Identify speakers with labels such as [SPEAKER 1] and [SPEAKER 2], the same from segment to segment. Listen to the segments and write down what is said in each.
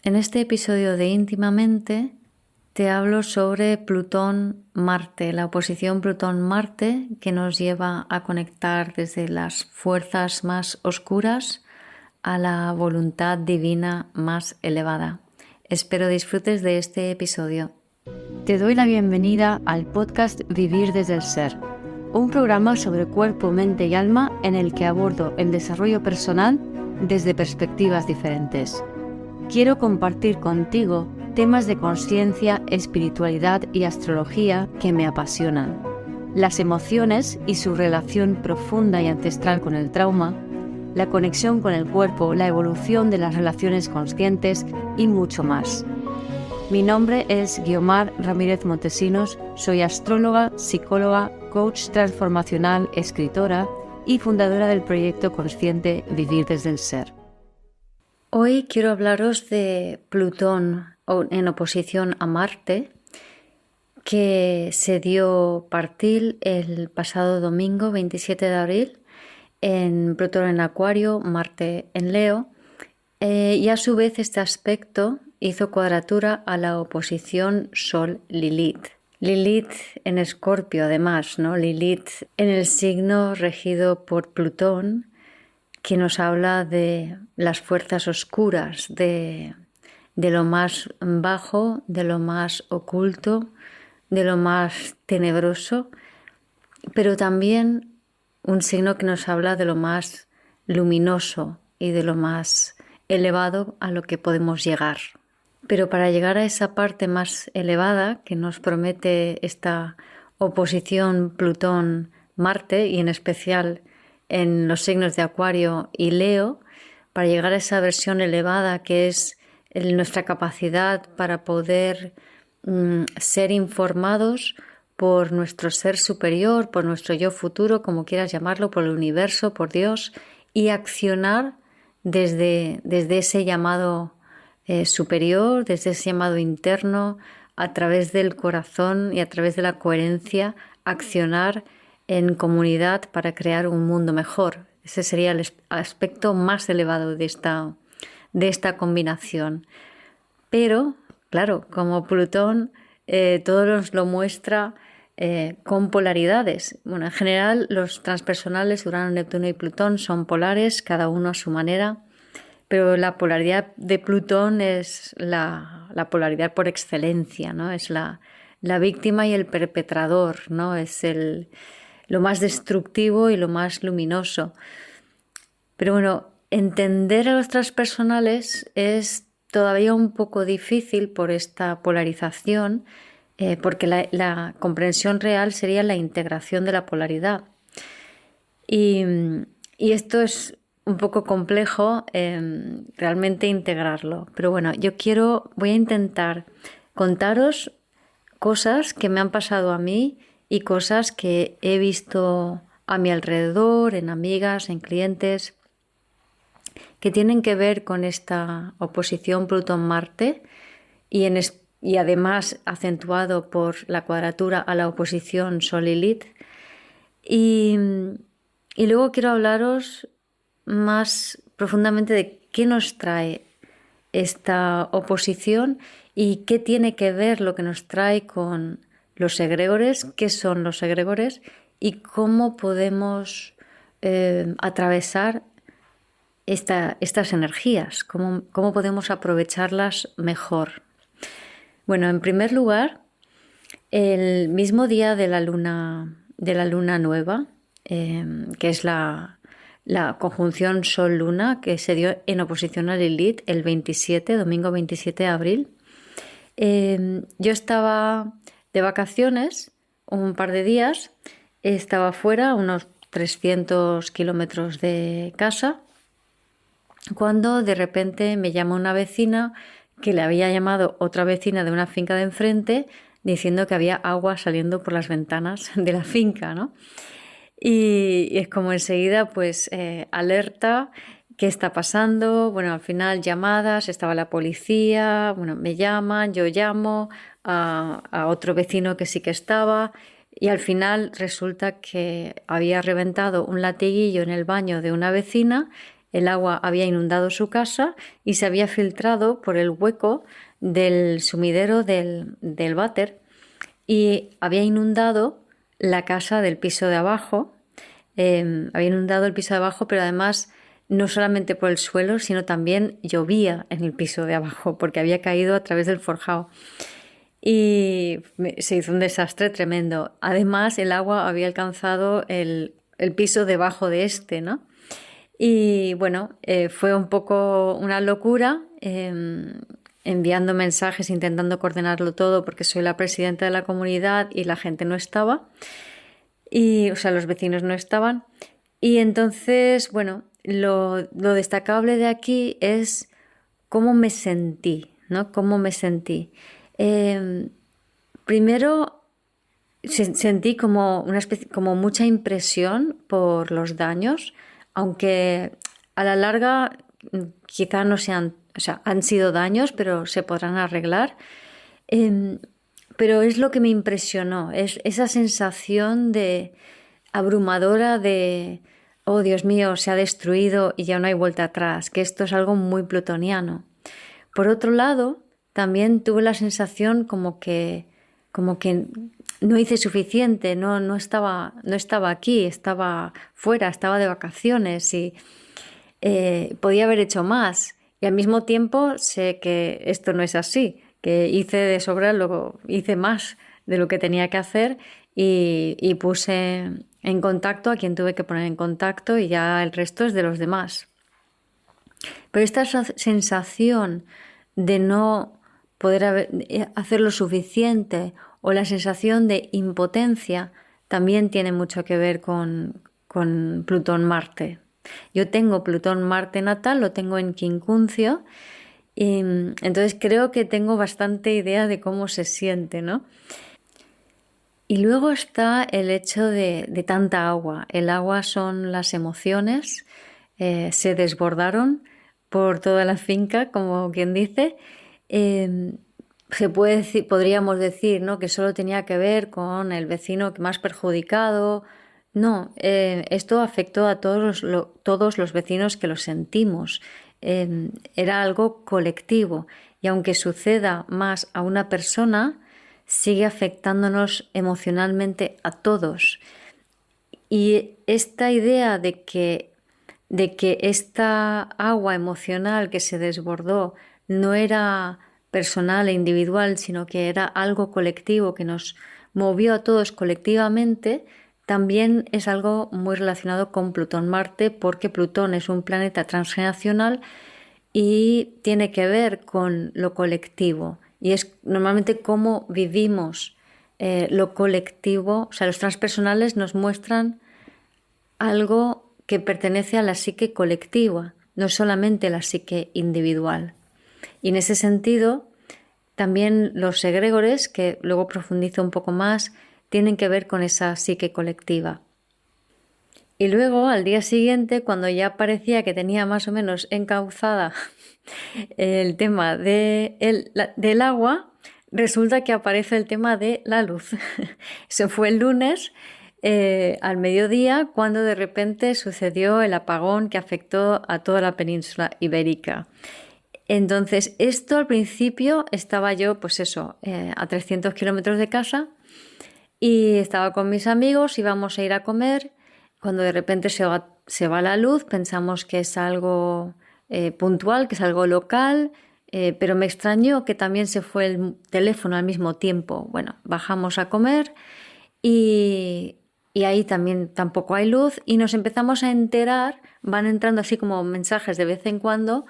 [SPEAKER 1] En este episodio de Íntimamente te hablo sobre Plutón-Marte, la oposición Plutón-Marte que nos lleva a conectar desde las fuerzas más oscuras a la voluntad divina más elevada. Espero disfrutes de este episodio.
[SPEAKER 2] Te doy la bienvenida al podcast Vivir desde el Ser, un programa sobre cuerpo, mente y alma en el que abordo el desarrollo personal desde perspectivas diferentes. Quiero compartir contigo temas de conciencia, espiritualidad y astrología que me apasionan, las emociones y su relación profunda y ancestral con el trauma, la conexión con el cuerpo, la evolución de las relaciones conscientes y mucho más. Mi nombre es Guiomar Ramírez Montesinos, soy astróloga, psicóloga, coach transformacional, escritora y fundadora del proyecto consciente Vivir desde el Ser.
[SPEAKER 1] Hoy quiero hablaros de Plutón en oposición a Marte, que se dio partil el pasado domingo 27 de abril, en Plutón en Acuario, Marte en Leo, y a su vez este aspecto hizo cuadratura a la oposición Sol-Lilith. Lilith en Escorpio además, ¿no? Lilith en el signo regido por Plutón, que nos habla de las fuerzas oscuras, de lo más bajo, de lo más oculto, de lo más tenebroso, pero también un signo que nos habla de lo más luminoso y de lo más elevado a lo que podemos llegar. Pero para llegar a esa parte más elevada que nos promete esta oposición Plutón-Marte, y en especial en los signos de Acuario y Leo, para llegar a esa versión elevada que es nuestra capacidad para poder ser informados por nuestro ser superior, por nuestro yo futuro, como quieras llamarlo, por el universo, por Dios, y accionar desde ese llamado superior, desde ese llamado interno, a través del corazón y a través de la coherencia, accionar en comunidad para crear un mundo mejor. Ese sería el aspecto más elevado de esta combinación. Pero, claro, como Plutón todo nos lo muestra con polaridades. Bueno, en general los transpersonales, Urano, Neptuno y Plutón, son polares, cada uno a su manera, pero la polaridad de Plutón es la polaridad por excelencia, ¿no? Es la víctima y el perpetrador, ¿no? Es lo más destructivo y lo más luminoso. Pero bueno, entender a los transpersonales es todavía un poco difícil por esta polarización, porque la comprensión real sería la integración de la polaridad. Y esto es un poco complejo realmente integrarlo. Pero bueno, voy a intentar contaros cosas que me han pasado a mí y cosas que he visto a mi alrededor, en amigas, en clientes, que tienen que ver con esta oposición Plutón-Marte y además acentuado por la cuadratura a la oposición Sol-Lilith. Y luego quiero hablaros más profundamente de qué nos trae esta oposición y qué tiene que ver lo que nos trae con los egregores, qué son los egregores y cómo podemos atravesar estas energías, cómo podemos aprovecharlas mejor. Bueno, en primer lugar, el mismo día de la luna nueva, que es la conjunción Sol-Luna, que se dio en oposición a Lilith el domingo 27 de abril, yo estaba de vacaciones un par de días, estaba fuera, unos 300 kilómetros de casa, cuando de repente me llamó una vecina que le había llamado otra vecina de una finca de enfrente diciendo que había agua saliendo por las ventanas de la finca, ¿no? Y es como enseguida, pues, alerta, ¿qué está pasando? Bueno, al final llamadas, estaba la policía, bueno, me llaman, yo llamo a otro vecino que sí que estaba y al final resulta que había reventado un latiguillo en el baño de una vecina el agua había inundado su casa y se había filtrado por el hueco del sumidero del váter y había inundado la casa del piso de abajo. Había inundado el piso de abajo, pero además no solamente por el suelo, sino también llovía en el piso de abajo porque había caído a través del forjado. Y se hizo un desastre tremendo. Además, el agua había alcanzado el piso debajo de este, ¿no? Y bueno, fue un poco una locura, enviando mensajes, intentando coordinarlo todo, porque soy la presidenta de la comunidad y la gente no estaba, o sea, los vecinos no estaban. Y entonces, bueno, lo destacable de aquí es cómo me sentí, ¿no? Cómo me sentí. Primero sentí como una especie, como mucha impresión por los daños, aunque a la larga quizá no sean, o sea, han sido daños, pero se podrán arreglar. Pero es lo que me impresionó, es esa sensación de abrumadora de, oh Dios mío, se ha destruido y ya no hay vuelta atrás, que esto es algo muy plutoniano. Por otro lado, también tuve la sensación como que no hice suficiente, no estaba aquí, estaba fuera, estaba de vacaciones y podía haber hecho más. Y al mismo tiempo sé que esto no es así, que hice de sobra, hice más de lo que tenía que hacer y puse en contacto a quien tuve que poner en contacto y ya el resto es de los demás. Pero esta sensación de no poder hacer lo suficiente o la sensación de impotencia también tiene mucho que ver con Plutón-Marte. Yo tengo Plutón-Marte natal, lo tengo en Quincuncio, y entonces creo que tengo bastante idea de cómo se siente, ¿no? Y luego está el hecho de tanta agua. El agua son las emociones, se desbordaron por toda la finca, como quien dice. Podríamos decir, ¿no?, que solo tenía que ver con el vecino más perjudicado. No, esto afectó a todos los vecinos que lo sentimos. Era algo colectivo y aunque suceda más a una persona, sigue afectándonos emocionalmente a todos. Y esta idea de que esta agua emocional que se desbordó no era personal e individual, sino que era algo colectivo que nos movió a todos colectivamente, también es algo muy relacionado con Plutón-Marte, porque Plutón es un planeta transgeneracional y tiene que ver con lo colectivo. Y es normalmente cómo vivimos lo colectivo. O sea, los transpersonales nos muestran algo que pertenece a la psique colectiva, no solamente a la psique individual. Y en ese sentido, también los egregores, que luego profundizo un poco más, tienen que ver con esa psique colectiva. Y luego, al día siguiente, cuando ya parecía que tenía más o menos encauzada el tema del agua, resulta que aparece el tema de la luz. Eso fue el lunes al mediodía, cuando de repente sucedió el apagón que afectó a toda la península ibérica. Entonces, esto al principio estaba yo, pues eso, a 300 kilómetros de casa y estaba con mis amigos, íbamos a ir a comer. Cuando de repente se va la luz, pensamos que es algo puntual, que es algo local, pero me extrañó que también se fue el teléfono al mismo tiempo. Bueno, bajamos a comer y ahí también tampoco hay luz y nos empezamos a enterar, van entrando así como mensajes de vez en cuando,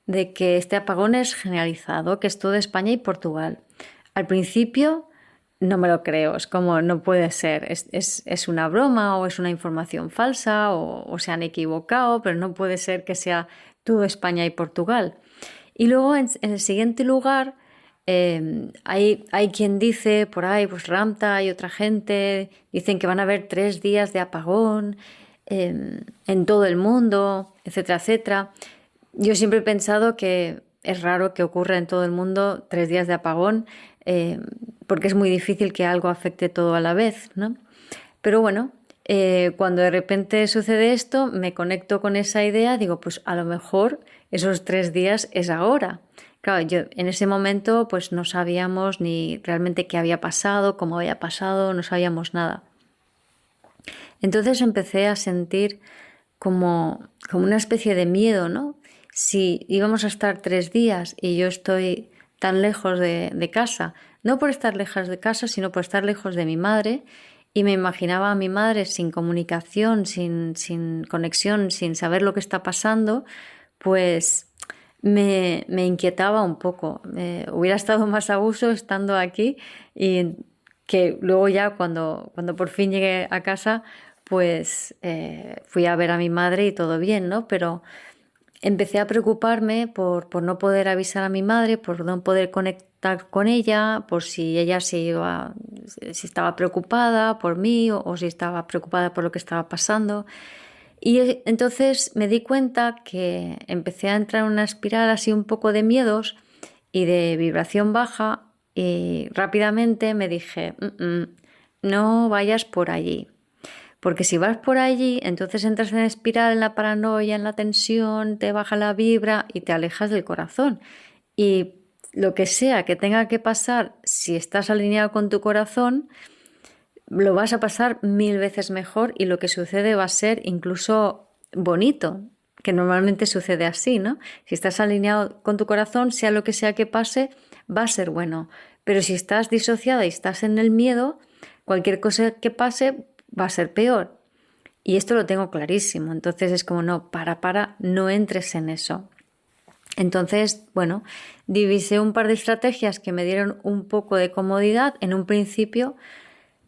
[SPEAKER 1] de que este apagón es generalizado, que es todo España y Portugal. Al principio no me lo creo, es como no puede ser, es una broma o es una información falsa o se han equivocado, pero no puede ser que sea todo España y Portugal. Y luego en el siguiente lugar hay quien dice por ahí, pues Ramta y otra gente, dicen que van a haber 3 días de apagón en todo el mundo, etcétera, etcétera. Yo siempre he pensado que es raro que ocurra en todo el mundo 3 días de apagón, porque es muy difícil que algo afecte todo a la vez, ¿no? Pero bueno, Cuando de repente sucede esto, me conecto con esa idea, digo, pues a lo mejor esos 3 días es ahora. Claro, yo en ese momento pues no sabíamos ni realmente qué había pasado, cómo había pasado, no sabíamos nada. Entonces empecé a sentir como una especie de miedo, ¿no? Si íbamos a estar 3 días y yo estoy tan lejos de casa, no por estar lejos de casa, sino por estar lejos de mi madre, y me imaginaba a mi madre sin comunicación, sin conexión, sin saber lo que está pasando, pues me inquietaba un poco. Hubiera estado más a gusto estando aquí y que luego ya cuando por fin llegué a casa, pues fui a ver a mi madre y todo bien, ¿no? Pero empecé a preocuparme por no poder avisar a mi madre, por no poder conectar con ella, por si ella si estaba preocupada por mí o si estaba preocupada por lo que estaba pasando. Y entonces me di cuenta que empecé a entrar en una espiral así un poco de miedos y de vibración baja y rápidamente me dije, no vayas por allí. Porque si vas por allí, entonces entras en espiral, en la paranoia, en la tensión, te baja la vibra y te alejas del corazón. Y lo que sea que tenga que pasar, si estás alineado con tu corazón, lo vas a pasar 1000 veces mejor y lo que sucede va a ser incluso bonito, que normalmente sucede así, ¿no? Si estás alineado con tu corazón, sea lo que sea que pase, va a ser bueno. Pero si estás disociada y estás en el miedo, cualquier cosa que pase va a ser peor. Y esto lo tengo clarísimo. Entonces es como, no, no entres en eso. Entonces, bueno, divisé un par de estrategias que me dieron un poco de comodidad. En un principio,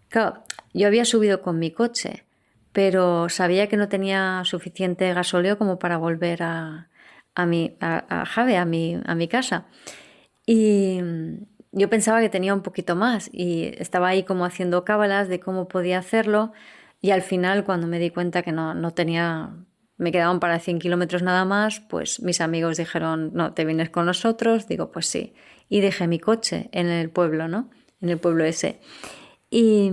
[SPEAKER 1] claro, yo había subido con mi coche, pero sabía que no tenía suficiente gasóleo como para volver a Jave, a mi casa. Y yo pensaba que tenía un poquito más y estaba ahí como haciendo cábalas de cómo podía hacerlo, y al final cuando me di cuenta que no tenía, me quedaban para 100 kilómetros nada más, pues mis amigos dijeron, no, ¿te vienes con nosotros? Digo, pues sí. Y dejé mi coche en el pueblo, ¿no? En el pueblo ese. Y,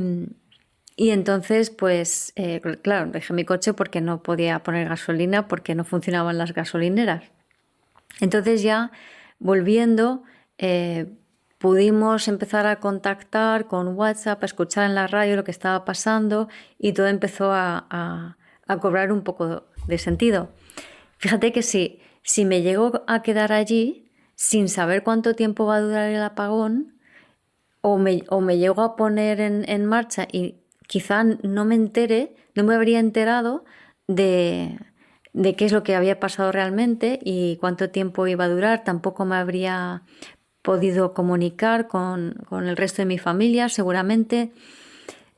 [SPEAKER 1] y entonces, pues, claro, dejé mi coche porque no podía poner gasolina, porque no funcionaban las gasolineras. Entonces ya volviendo, pudimos empezar a contactar con WhatsApp, a escuchar en la radio lo que estaba pasando y todo empezó a cobrar un poco de sentido. Fíjate que si me llego a quedar allí sin saber cuánto tiempo va a durar el apagón, o me llego a poner en marcha y quizá no me habría enterado de qué es lo que había pasado realmente y cuánto tiempo iba a durar, tampoco me habría podido comunicar con el resto de mi familia, seguramente.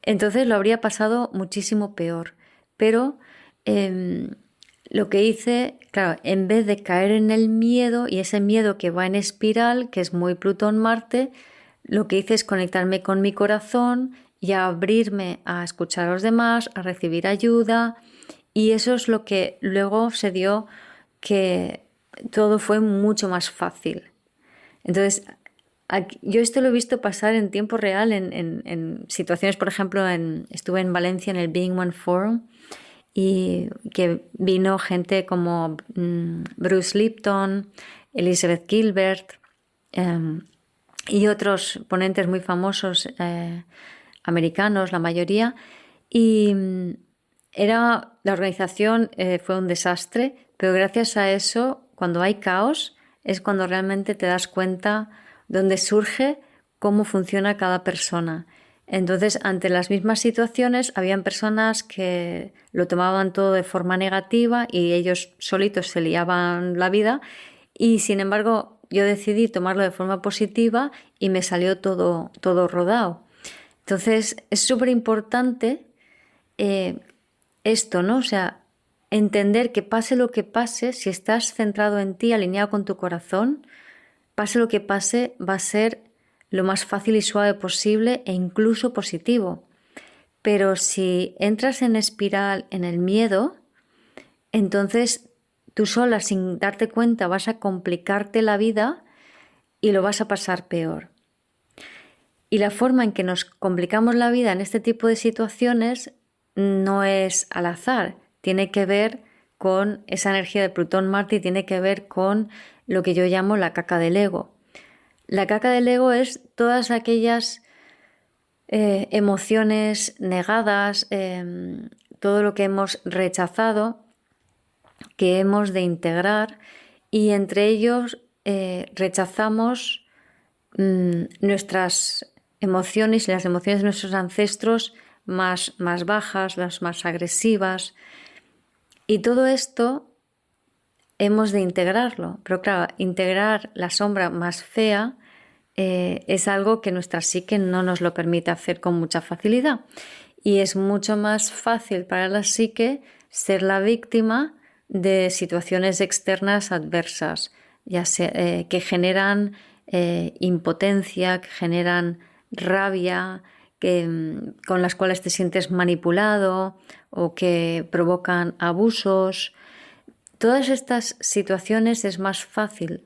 [SPEAKER 1] Entonces lo habría pasado muchísimo peor. Pero lo que hice, claro, en vez de caer en el miedo y ese miedo que va en espiral, que es muy Plutón-Marte, lo que hice es conectarme con mi corazón y a abrirme a escuchar a los demás, a recibir ayuda, y eso es lo que luego se dio, que todo fue mucho más fácil. Entonces, yo esto lo he visto pasar en tiempo real en situaciones, por ejemplo, estuve en Valencia en el Being One Forum y que vino gente como Bruce Lipton, Elizabeth Gilbert y otros ponentes muy famosos americanos, la mayoría, y la organización fue un desastre, pero gracias a eso, cuando hay caos, es cuando realmente te das cuenta dónde surge, cómo funciona cada persona. Entonces, ante las mismas situaciones, habían personas que lo tomaban todo de forma negativa y ellos solitos se liaban la vida, y sin embargo yo decidí tomarlo de forma positiva y me salió todo rodado. Entonces, es súper importante esto, ¿no? O sea, entender que pase lo que pase, si estás centrado en ti, alineado con tu corazón, pase lo que pase, va a ser lo más fácil y suave posible e incluso positivo. Pero si entras en espiral, en el miedo, entonces tú sola, sin darte cuenta, vas a complicarte la vida y lo vas a pasar peor. Y la forma en que nos complicamos la vida en este tipo de situaciones no es al azar, tiene que ver con esa energía de Plutón-Marte y tiene que ver con lo que yo llamo la caca del ego. La caca del ego es todas aquellas emociones negadas, todo lo que hemos rechazado, que hemos de integrar, y entre ellos rechazamos nuestras emociones y las emociones de nuestros ancestros más bajas, las más agresivas, y todo esto hemos de integrarlo. Pero claro, integrar la sombra más fea es algo que nuestra psique no nos lo permite hacer con mucha facilidad. Y es mucho más fácil para la psique ser la víctima de situaciones externas adversas, ya sea, que generan impotencia, que generan rabia, con las cuales te sientes manipulado o que provocan abusos. Todas estas situaciones es más fácil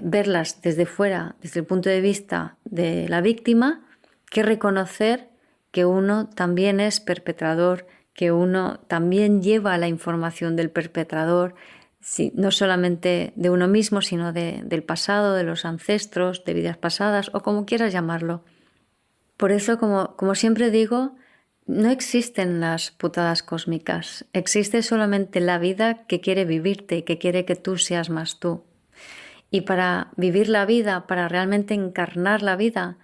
[SPEAKER 1] verlas desde fuera, desde el punto de vista de la víctima, que reconocer que uno también es perpetrador, que uno también lleva la información del perpetrador, no solamente de uno mismo, sino del pasado, de los ancestros, de vidas pasadas o como quieras llamarlo. Por eso, como siempre digo, no existen las putadas cósmicas, existe solamente la vida que quiere vivirte y que quiere que tú seas más tú. Y para vivir la vida, para realmente encarnar la vida,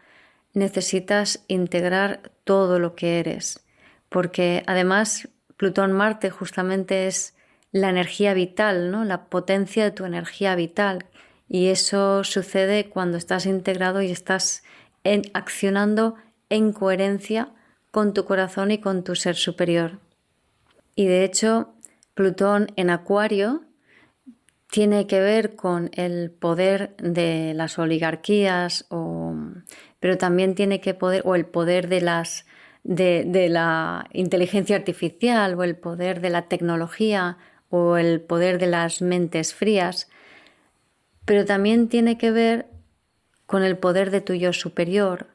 [SPEAKER 1] necesitas integrar todo lo que eres. Porque además Plutón-Marte justamente es la energía vital, ¿no? La potencia de tu energía vital. Y eso sucede cuando estás integrado y estás accionando en coherencia con tu corazón y con tu ser superior. Y de hecho, Plutón en Acuario tiene que ver con el poder de las oligarquías, pero también tiene que poder, o el poder de la inteligencia artificial, o el poder de la tecnología, o el poder de las mentes frías, pero también tiene que ver con el poder de tu yo superior,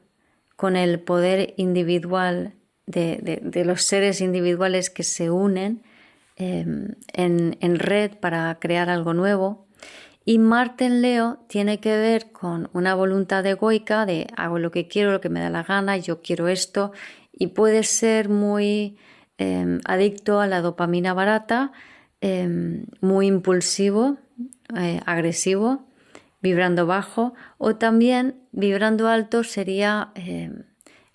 [SPEAKER 1] con el poder individual de los seres individuales que se unen en red para crear algo nuevo. Y Marte en Leo tiene que ver con una voluntad egoica de hago lo que quiero, lo que me da la gana, yo quiero esto, y puede ser muy adicto a la dopamina barata, muy impulsivo, agresivo, vibrando bajo, o también vibrando alto sería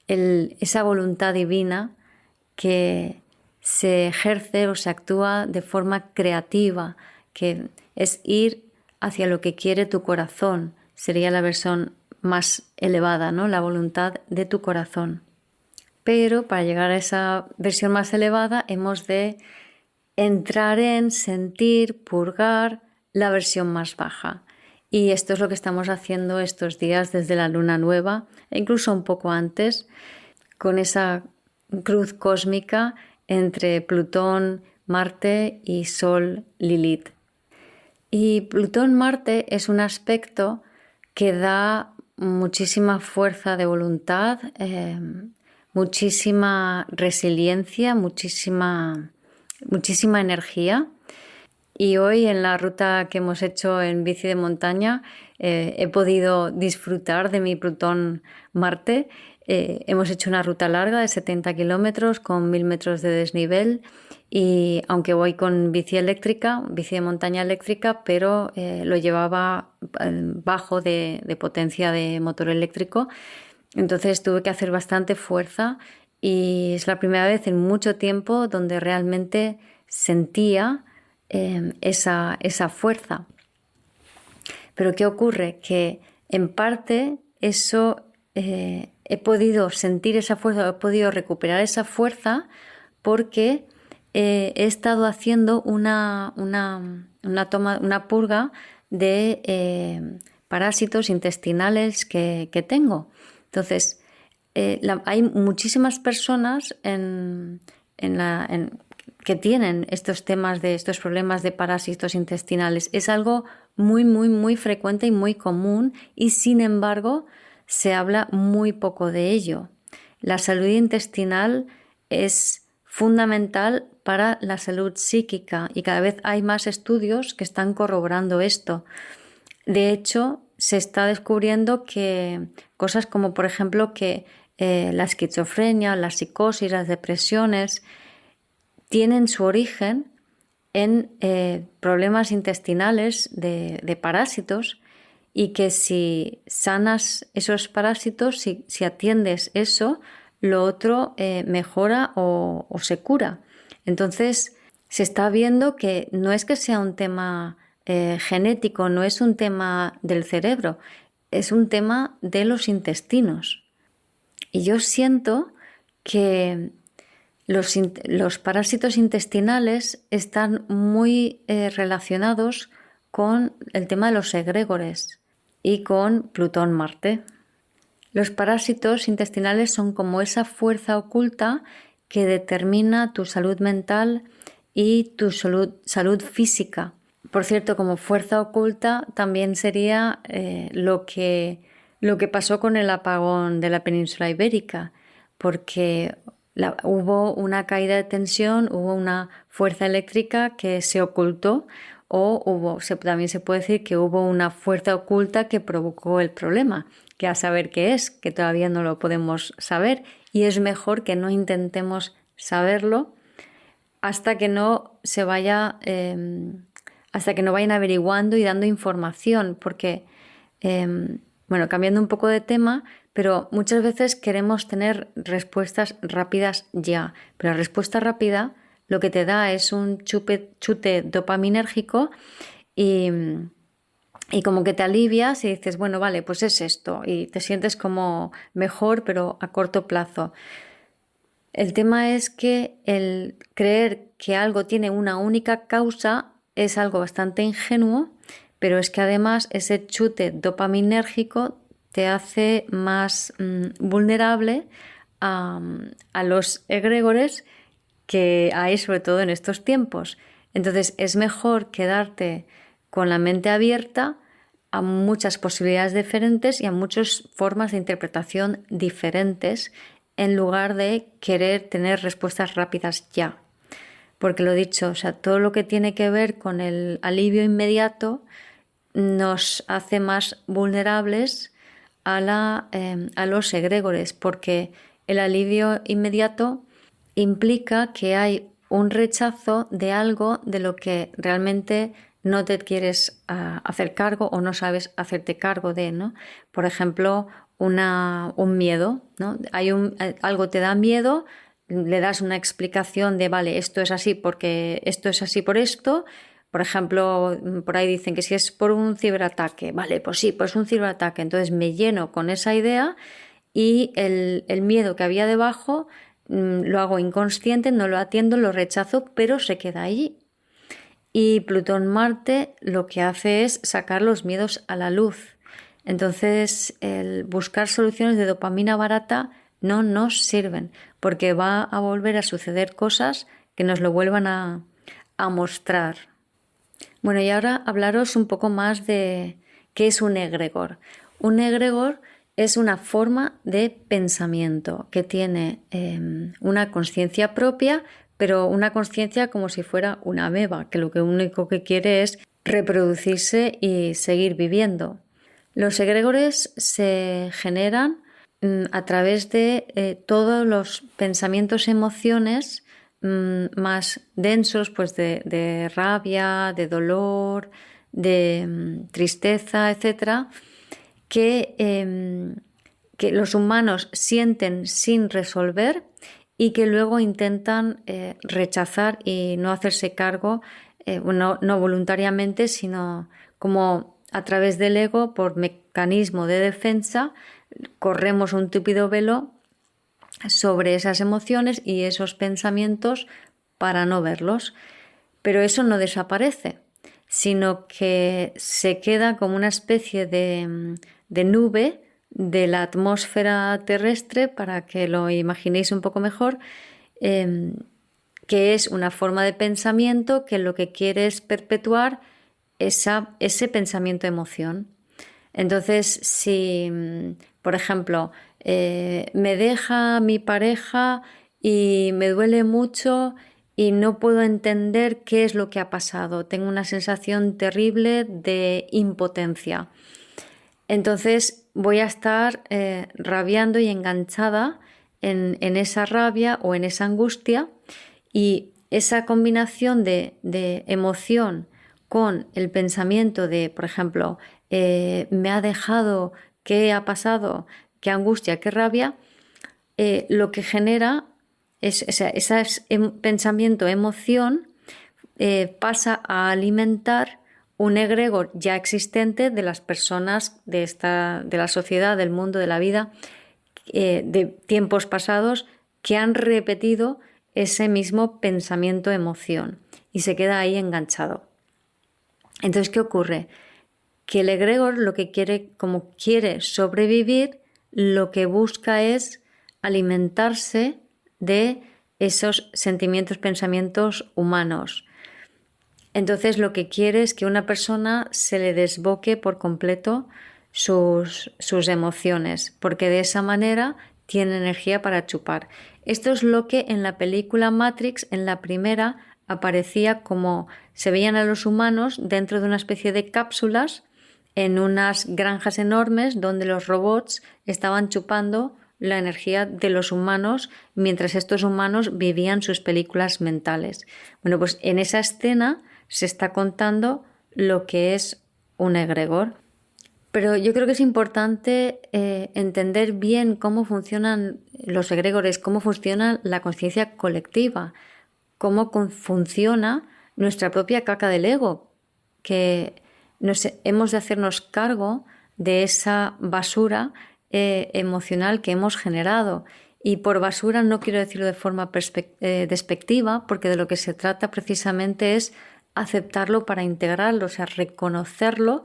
[SPEAKER 1] esa voluntad divina que se ejerce o se actúa de forma creativa, que es ir hacia lo que quiere tu corazón. Sería la versión más elevada, ¿no? La voluntad de tu corazón. Pero para llegar a esa versión más elevada hemos de entrar en, sentir, purgar la versión más baja. Y esto es lo que estamos haciendo estos días desde la luna nueva, e incluso un poco antes, con esa cruz cósmica entre Plutón, Marte y Sol, Lilith. Y Plutón-Marte es un aspecto que da muchísima fuerza de voluntad, muchísima resiliencia, muchísima energía. Y hoy en la ruta que hemos hecho en bici de montaña he podido disfrutar de mi Plutón-Marte. Hemos hecho una ruta larga de 70 kilómetros con 1000 metros de desnivel, y aunque voy con bici eléctrica, bici de montaña eléctrica, pero lo llevaba bajo de potencia de motor eléctrico, entonces tuve que hacer bastante fuerza y es la primera vez en mucho tiempo donde realmente sentía esa fuerza. Pero ¿qué ocurre? Que en parte eso he podido sentir esa fuerza, he podido recuperar esa fuerza porque he estado haciendo una purga de parásitos intestinales que tengo. Entonces, hay muchísimas personas que tienen estos temas de estos problemas de parásitos intestinales. Es algo muy, muy, muy frecuente y muy común, y sin embargo se habla muy poco de ello. La salud intestinal es fundamental para la salud psíquica y cada vez hay más estudios que están corroborando esto. De hecho, se está descubriendo que cosas como, por ejemplo, que la esquizofrenia, la psicosis, las depresiones tienen su origen en problemas intestinales de parásitos y que si sanas esos parásitos, si atiendes eso, lo otro mejora o se cura. Entonces, se está viendo que no es que sea un tema genético, no es un tema del cerebro, es un tema de los intestinos. Y yo siento que los parásitos intestinales están muy relacionados con el tema de los egregores y con Plutón-Marte. Los parásitos intestinales son como esa fuerza oculta que determina tu salud mental y tu salud física. Por cierto, como fuerza oculta también sería lo que pasó con el apagón de la península ibérica, porque hubo una caída de tensión, hubo una fuerza eléctrica que se ocultó también se puede decir que hubo una fuerza oculta que provocó el problema, que a saber qué es, que todavía no lo podemos saber y es mejor que no intentemos saberlo hasta que no se vaya, hasta que no vayan averiguando y dando información, porque, cambiando un poco de tema, pero muchas veces queremos tener respuestas rápidas ya, pero la respuesta rápida lo que te da es un chute dopaminérgico y como que te alivias y dices, bueno, vale, pues es esto y te sientes como mejor, pero a corto plazo. El tema es que el creer que algo tiene una única causa es algo bastante ingenuo, pero es que además ese chute dopaminérgico te hace más vulnerable a los egregores que hay sobre todo en estos tiempos. Entonces es mejor quedarte con la mente abierta a muchas posibilidades diferentes y a muchas formas de interpretación diferentes en lugar de querer tener respuestas rápidas ya. Porque lo dicho, todo lo que tiene que ver con el alivio inmediato nos hace más vulnerables a los egregores, porque el alivio inmediato implica que hay un rechazo de algo de lo que realmente no te quieres hacer cargo o no sabes hacerte cargo de, ¿no? Por ejemplo, un miedo, ¿no? Algo te da miedo, le das una explicación de, vale, esto es así porque esto es así por esto. Por ejemplo, por ahí dicen que si es por un ciberataque, vale, pues sí, pues un ciberataque. Entonces me lleno con esa idea y el miedo que había debajo lo hago inconsciente, no lo atiendo, lo rechazo, pero se queda allí. Y Plutón-Marte lo que hace es sacar los miedos a la luz. Entonces, el buscar soluciones de dopamina barata no nos sirven, porque va a volver a suceder cosas que nos lo vuelvan a mostrar. Bueno, y ahora hablaros un poco más de qué es un egregor. Un egregor es una forma de pensamiento que tiene una conciencia propia, pero una conciencia como si fuera una ameba, que lo único que quiere es reproducirse y seguir viviendo. Los egregores se generan a través de todos los pensamientos y emociones más densos, pues de rabia, de dolor, de tristeza, etcétera, que los humanos sienten sin resolver y que luego intentan rechazar y no hacerse cargo, no voluntariamente, sino como a través del ego, por mecanismo de defensa, corremos un túpido velo sobre esas emociones y esos pensamientos para no verlos. Pero eso no desaparece, sino que se queda como una especie de nube de la atmósfera terrestre, para que lo imaginéis un poco mejor, que es una forma de pensamiento que lo que quiere es perpetuar ese pensamiento-emoción. Entonces, si, por ejemplo, me deja mi pareja y me duele mucho y no puedo entender qué es lo que ha pasado. Tengo una sensación terrible de impotencia. Entonces voy a estar rabiando y enganchada en esa rabia o en esa angustia, y esa combinación de emoción con el pensamiento de, por ejemplo, me ha dejado, qué ha pasado, qué angustia, qué rabia, lo que genera es ese pensamiento, emoción, pasa a alimentar un egregor ya existente de las personas de la sociedad, del mundo, de la vida, de tiempos pasados, que han repetido ese mismo pensamiento, emoción, y se queda ahí enganchado. Entonces, ¿qué ocurre? Que el egregor lo que quiere, como quiere sobrevivir, lo que busca es alimentarse de esos sentimientos, pensamientos humanos. Entonces lo que quiere es que una persona se le desboque por completo sus emociones, porque de esa manera tiene energía para chupar. Esto es lo que en la película Matrix, en la primera, aparecía como se veían a los humanos dentro de una especie de cápsulas en unas granjas enormes donde los robots estaban chupando la energía de los humanos mientras estos humanos vivían sus películas mentales. Bueno, pues en esa escena se está contando lo que es un egregor. Pero yo creo que es importante entender bien cómo funcionan los egregores, cómo funciona la conciencia colectiva, cómo funciona nuestra propia caca del ego, que hemos de hacernos cargo de esa basura emocional que hemos generado. Y por basura no quiero decirlo de forma despectiva, porque de lo que se trata precisamente es aceptarlo para integrarlo, o sea, reconocerlo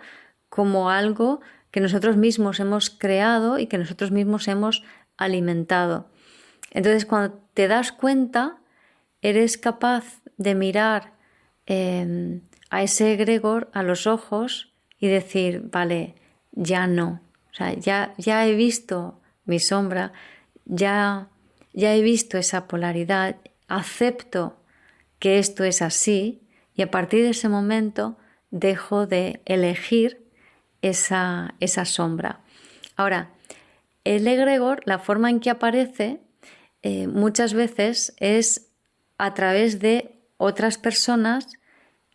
[SPEAKER 1] como algo que nosotros mismos hemos creado y que nosotros mismos hemos alimentado. Entonces, cuando te das cuenta, eres capaz de mirar a ese egregor a los ojos y decir, vale, ya no. O sea, ya he visto mi sombra, ya he visto esa polaridad, acepto que esto es así, y a partir de ese momento dejo de elegir esa sombra. Ahora, el egregor, la forma en que aparece muchas veces es a través de otras personas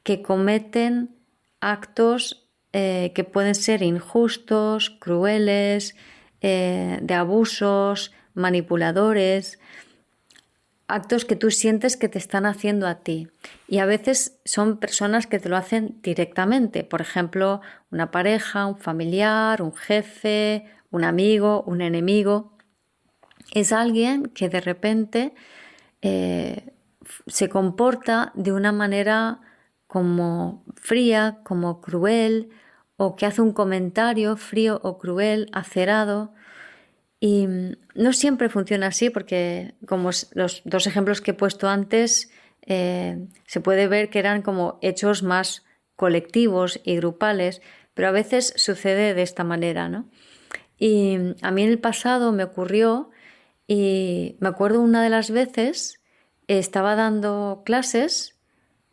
[SPEAKER 1] que cometen actos que pueden ser injustos, crueles, de abusos, manipuladores, actos que tú sientes que te están haciendo a ti. Y a veces son personas que te lo hacen directamente. Por ejemplo, una pareja, un familiar, un jefe, un amigo, un enemigo. Es alguien que de repente se comporta de una manera como fría, como cruel, o que hace un comentario frío o cruel, acerado. Y no siempre funciona así, porque como los dos ejemplos que he puesto antes, se puede ver que eran como hechos más colectivos y grupales, pero a veces sucede de esta manera, ¿no? Y a mí en el pasado me ocurrió, y me acuerdo una de las veces, estaba dando clases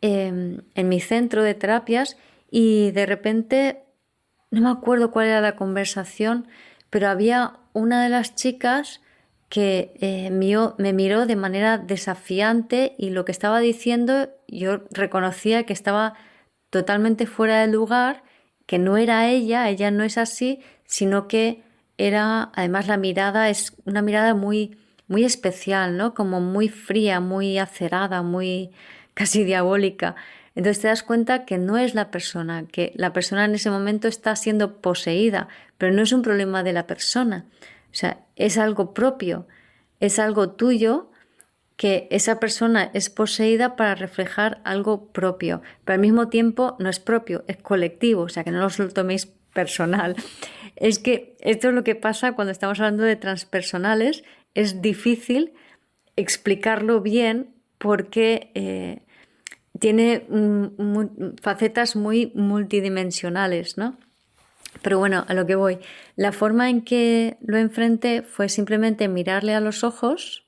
[SPEAKER 1] en mi centro de terapias, y de repente, no me acuerdo cuál era la conversación, pero había una de las chicas que me miró de manera desafiante, y lo que estaba diciendo yo reconocía que estaba totalmente fuera de lugar, que no era ella no es así, sino que era, además la mirada es una mirada muy, muy especial, ¿no? Como muy fría, muy acerada, muy casi diabólica. Entonces te das cuenta que no es la persona, que la persona en ese momento está siendo poseída, pero no es un problema de la persona. O sea, es algo propio, es algo tuyo, que esa persona es poseída para reflejar algo propio, pero al mismo tiempo no es propio, es colectivo, o sea, que no os lo toméis personal. Es que esto es lo que pasa cuando estamos hablando de transpersonales, es difícil explicarlo bien porque tiene facetas muy multidimensionales, ¿no? Pero bueno, a lo que voy. La forma en que lo enfrenté fue simplemente mirarle a los ojos,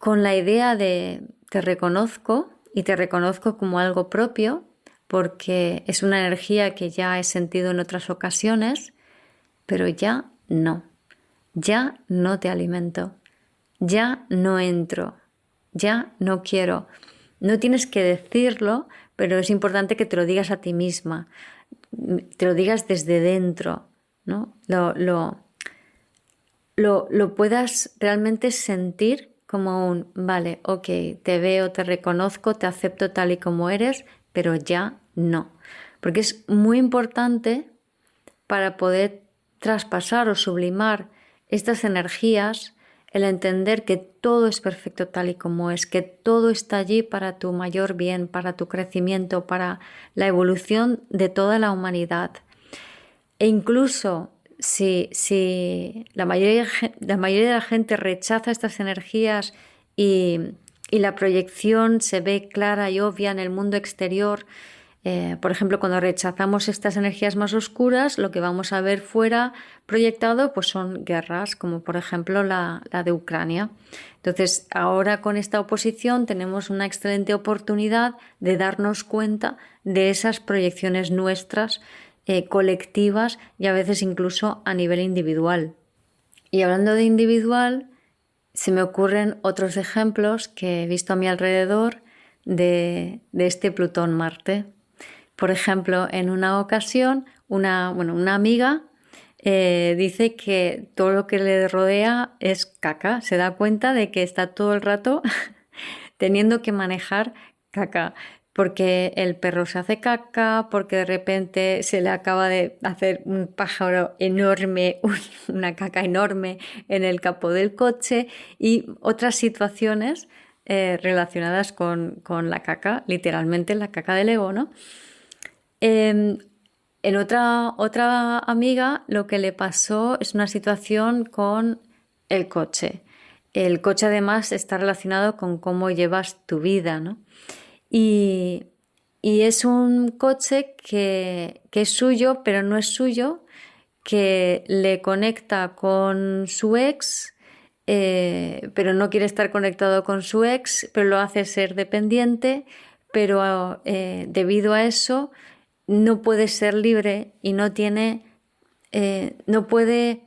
[SPEAKER 1] con la idea de te reconozco y te reconozco como algo propio, porque es una energía que ya he sentido en otras ocasiones, pero ya no te alimento, ya no entro, ya no quiero. No tienes que decirlo, pero es importante que te lo digas a ti misma, te lo digas desde dentro, ¿no? Lo puedas realmente sentir como un, vale, ok, te veo, te reconozco, te acepto tal y como eres, pero ya no. Porque es muy importante para poder traspasar o sublimar estas energías, el entender que todo es perfecto tal y como es, que todo está allí para tu mayor bien, para tu crecimiento, para la evolución de toda la humanidad. E incluso si la mayoría de la gente rechaza estas energías y la proyección se ve clara y obvia en el mundo exterior, por ejemplo, cuando rechazamos estas energías más oscuras, lo que vamos a ver fuera proyectado pues son guerras, como por ejemplo la de Ucrania. Entonces, ahora con esta oposición tenemos una excelente oportunidad de darnos cuenta de esas proyecciones nuestras, colectivas y a veces incluso a nivel individual. Y hablando de individual, se me ocurren otros ejemplos que he visto a mi alrededor de este Plutón-Marte. Por ejemplo, en una ocasión, una amiga dice que todo lo que le rodea es caca. Se da cuenta de que está todo el rato teniendo que manejar caca. Porque el perro se hace caca, porque de repente se le acaba de hacer un pájaro enorme, una caca enorme en el capó del coche y otras situaciones relacionadas con la caca, literalmente la caca del ego, ¿no? En otra amiga lo que le pasó es una situación con el coche. El coche además está relacionado con cómo llevas tu vida, ¿no? Y es un coche que es suyo, pero no es suyo, que le conecta con su ex, pero no quiere estar conectado con su ex, pero lo hace ser dependiente, pero debido a eso no puede ser libre y no puede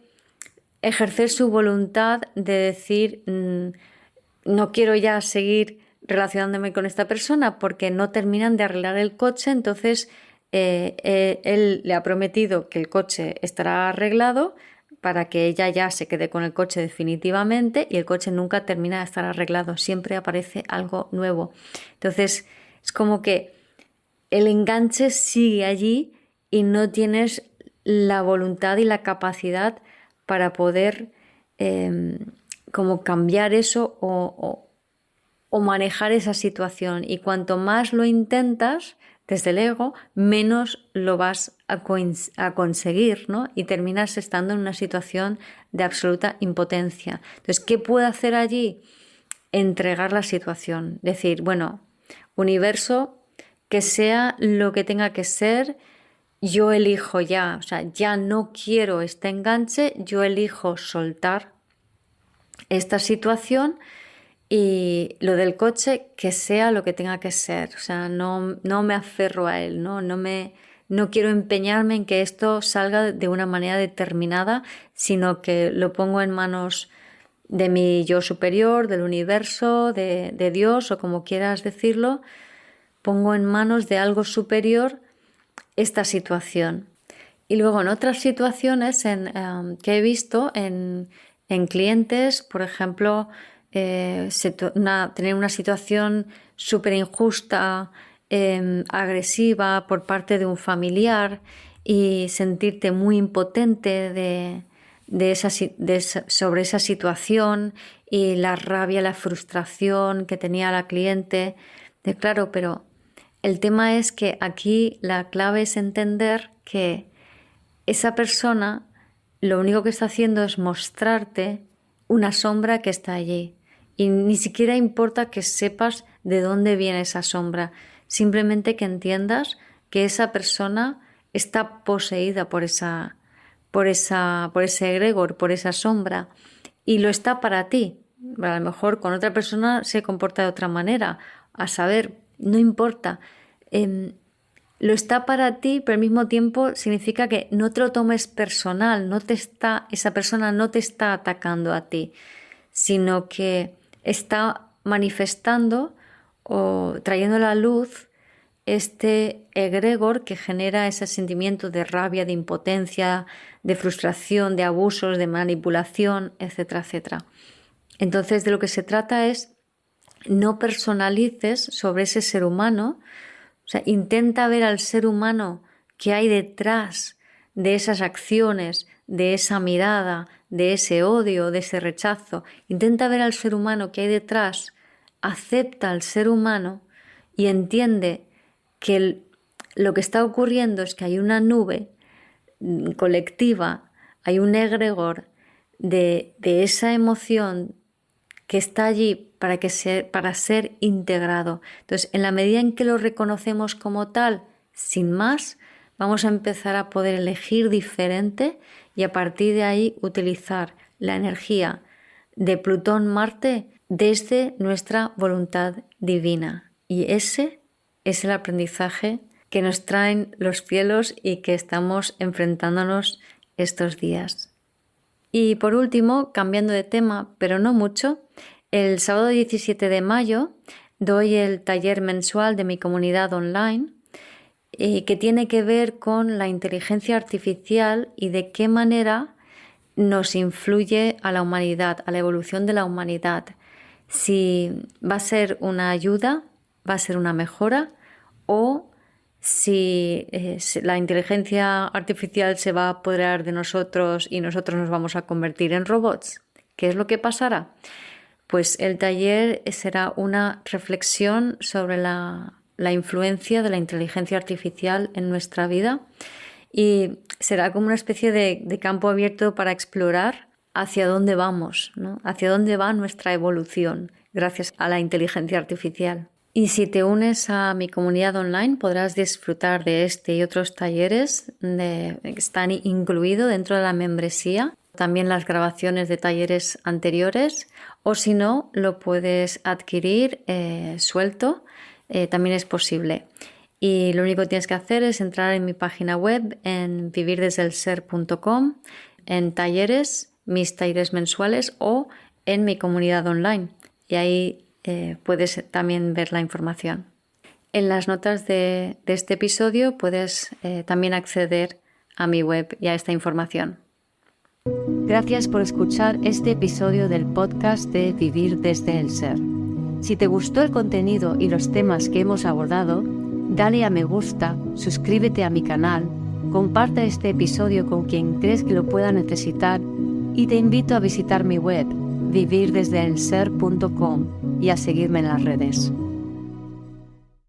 [SPEAKER 1] ejercer su voluntad de decir no quiero ya seguir relacionándome con esta persona porque no terminan de arreglar el coche. Entonces él le ha prometido que el coche estará arreglado para que ella ya se quede con el coche definitivamente, y el coche nunca termina de estar arreglado, siempre aparece algo nuevo. Entonces es como que el enganche sigue allí y no tienes la voluntad y la capacidad para poder como cambiar eso o manejar esa situación. Y cuanto más lo intentas desde el ego, menos lo vas a conseguir, ¿no? Y terminas estando en una situación de absoluta impotencia. Entonces, ¿qué puedo hacer allí? Entregar la situación. Decir, bueno, universo, que sea lo que tenga que ser, yo elijo ya, o sea, ya no quiero este enganche, yo elijo soltar esta situación y lo del coche, que sea lo que tenga que ser, o sea, no me aferro a él, no quiero empeñarme en que esto salga de una manera determinada, sino que lo pongo en manos de mi yo superior, del universo, de Dios o como quieras decirlo. Pongo en manos de algo superior esta situación. Y luego en otras situaciones que he visto en clientes, por ejemplo, tener una situación súper injusta, agresiva por parte de un familiar y sentirte muy impotente sobre esa situación y la rabia, la frustración que tenía la cliente. Claro, pero el tema es que aquí la clave es entender que esa persona lo único que está haciendo es mostrarte una sombra que está allí. Y ni siquiera importa que sepas de dónde viene esa sombra. Simplemente que entiendas que esa persona está poseída por ese egregor, por esa sombra. Y lo está para ti. A lo mejor con otra persona se comporta de otra manera. A saber, no importa. Lo está para ti, pero al mismo tiempo significa que no te lo tomes personal, esa persona no te está atacando a ti, sino que está manifestando o trayendo a la luz este egregor que genera ese sentimiento de rabia, de impotencia, de frustración, de abusos, de manipulación, etcétera, etcétera. Entonces, de lo que se trata es no personalices sobre ese ser humano, o sea, intenta ver al ser humano que hay detrás de esas acciones, de esa mirada, de ese odio, de ese rechazo. Intenta ver al ser humano que hay detrás, acepta al ser humano y entiende que lo que está ocurriendo es que hay una nube colectiva, hay un egregor de esa emoción que está allí para ser integrado. Entonces, en la medida en que lo reconocemos como tal, sin más, vamos a empezar a poder elegir diferente y a partir de ahí utilizar la energía de Plutón-Marte desde nuestra voluntad divina. Y ese es el aprendizaje que nos traen los cielos y que estamos enfrentándonos estos días. Y por último, cambiando de tema, pero no mucho, el sábado 17 de mayo doy el taller mensual de mi comunidad online que tiene que ver con la inteligencia artificial y de qué manera nos influye a la humanidad, a la evolución de la humanidad. Si va a ser una ayuda, va a ser una mejora o si la inteligencia artificial se va a apoderar de nosotros y nosotros nos vamos a convertir en robots. ¿Qué es lo que pasará? Pues el taller será una reflexión sobre la influencia de la inteligencia artificial en nuestra vida y será como una especie de campo abierto para explorar hacia dónde vamos, ¿no? Hacia dónde va nuestra evolución gracias a la inteligencia artificial. Y si te unes a mi comunidad online podrás disfrutar de este y otros talleres que están incluidos dentro de la membresía. También las grabaciones de talleres anteriores o si no, lo puedes adquirir suelto, también es posible. Y lo único que tienes que hacer es entrar en mi página web en vivirdesdelser.com, en talleres, mis talleres mensuales o en mi comunidad online. Y ahí puedes también ver la información. En las notas de este episodio puedes también acceder a mi web y a esta información.
[SPEAKER 2] Gracias por escuchar este episodio del podcast de Vivir desde el Ser. Si te gustó el contenido y los temas que hemos abordado, dale a me gusta, suscríbete a mi canal, comparte este episodio con quien crees que lo pueda necesitar y te invito a visitar mi web vivirdesdeelser.com y a seguirme en las redes.